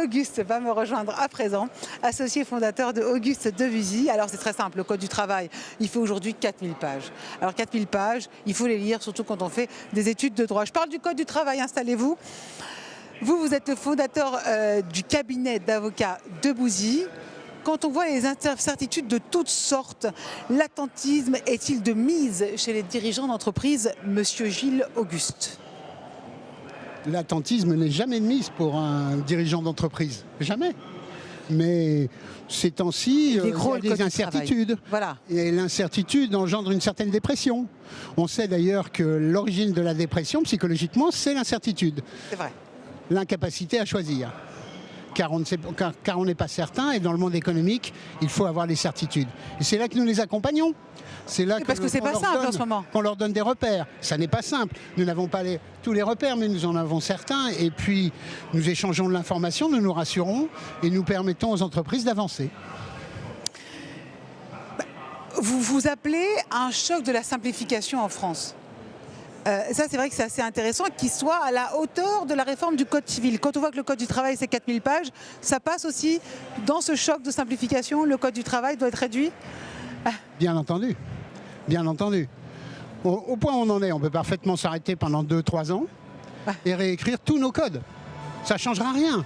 Auguste va me rejoindre à présent, associé fondateur de Auguste Debussy. Alors c'est très simple, le code du travail, il fait aujourd'hui 4000 pages. Alors 4000 pages, il faut les lire, surtout quand on fait des études de droit. Je parle du code du travail, installez-vous. Vous êtes le fondateur du cabinet d'avocats Debussy. Quand on voit les incertitudes de toutes sortes, l'attentisme est-il de mise chez les dirigeants d'entreprise, Monsieur Gilles Auguste? L'attentisme n'est jamais de mise pour un dirigeant d'entreprise, jamais. Mais ces temps-ci, il y a des incertitudes. Voilà. Et l'incertitude engendre une certaine dépression. On sait d'ailleurs que l'origine de la dépression, psychologiquement, c'est l'incertitude. C'est vrai. L'incapacité à choisir. Car on n'est pas certain, et dans le monde économique, il faut avoir des certitudes. Et c'est là que nous les accompagnons. C'est là parce que c'est pas simple en ce moment. Qu'on leur donne des repères. Ça n'est pas simple. Nous n'avons pas tous les repères, mais nous en avons certains. Et puis, nous échangeons de l'information, nous nous rassurons, et nous permettons aux entreprises d'avancer. Vous vous appelez un choc de la simplification en France. Ça, c'est vrai que c'est assez intéressant qu'il soit à la hauteur de la réforme du Code civil. Quand on voit que le Code du travail, c'est 4000 pages, ça passe aussi dans ce choc de simplification. Le Code du travail doit être réduit. Bien entendu. Bien entendu. Au point où on en est, on peut parfaitement s'arrêter pendant 2-3 ans et réécrire tous nos codes. Ça ne changera rien.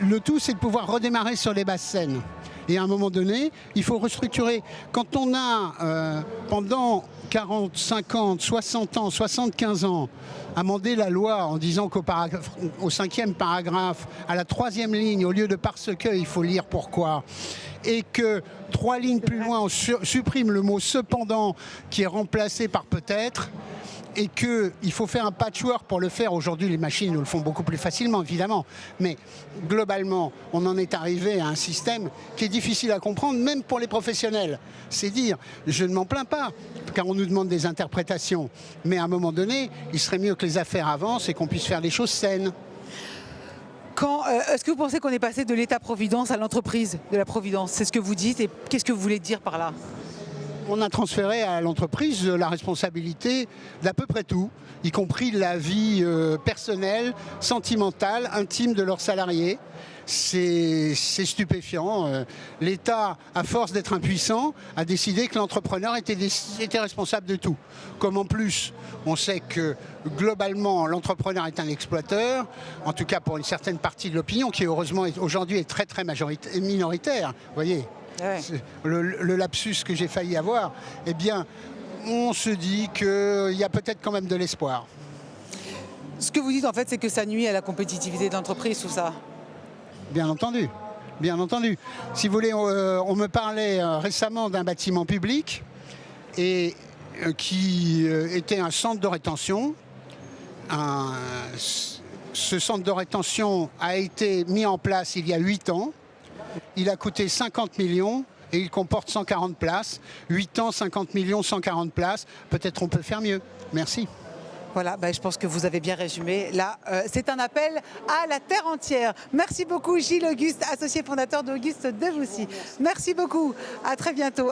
Le tout, c'est de pouvoir redémarrer sur les bases saines. Et à un moment donné, il faut restructurer. Quand on a, pendant 40, 50, 60 ans, 75 ans, amendé la loi en disant qu'au 5e paragraphe, à la 3e ligne, au lieu de parce que, il faut lire pourquoi, et que 3 lignes plus loin, on supprime le mot cependant, qui est remplacé par peut-être, et qu'il faut faire un patchwork pour le faire. Aujourd'hui, les machines nous le font beaucoup plus facilement, évidemment. Mais globalement, on en est arrivé à un système qui est difficile à comprendre, même pour les professionnels. C'est dire, je ne m'en plains pas, car on nous demande des interprétations. Mais à un moment donné, il serait mieux que les affaires avancent et qu'on puisse faire des choses saines. Est-ce que vous pensez qu'on est passé de l'État-providence à l'entreprise de la providence? C'est ce que vous dites, et qu'est-ce que vous voulez dire par là? On a transféré à l'entreprise la responsabilité d'à peu près tout, y compris la vie personnelle, sentimentale, intime de leurs salariés. C'est stupéfiant. L'État, à force d'être impuissant, a décidé que l'entrepreneur était responsable de tout. Comme en plus, on sait que globalement, l'entrepreneur est un exploiteur, en tout cas pour une certaine partie de l'opinion, qui heureusement aujourd'hui est très minoritaire. Vous voyez, le lapsus que j'ai failli avoir, eh bien, on se dit qu'il y a peut-être quand même de l'espoir. Ce que vous dites en fait, c'est que ça nuit à la compétitivité de l'entreprise, tout ça. Bien entendu, bien entendu. Si vous voulez, on me parlait récemment d'un bâtiment public et qui était un centre de rétention. Ce centre de rétention a été mis en place il y a 8 ans. Il a coûté 50 millions et il comporte 140 places. 8 ans, 50 millions, 140 places. Peut-être on peut faire mieux. Merci. Voilà, je pense que vous avez bien résumé. Là, c'est un appel à la terre entière. Merci beaucoup Gilles Auguste, associé fondateur d'Auguste Debussy. Merci beaucoup, à très bientôt.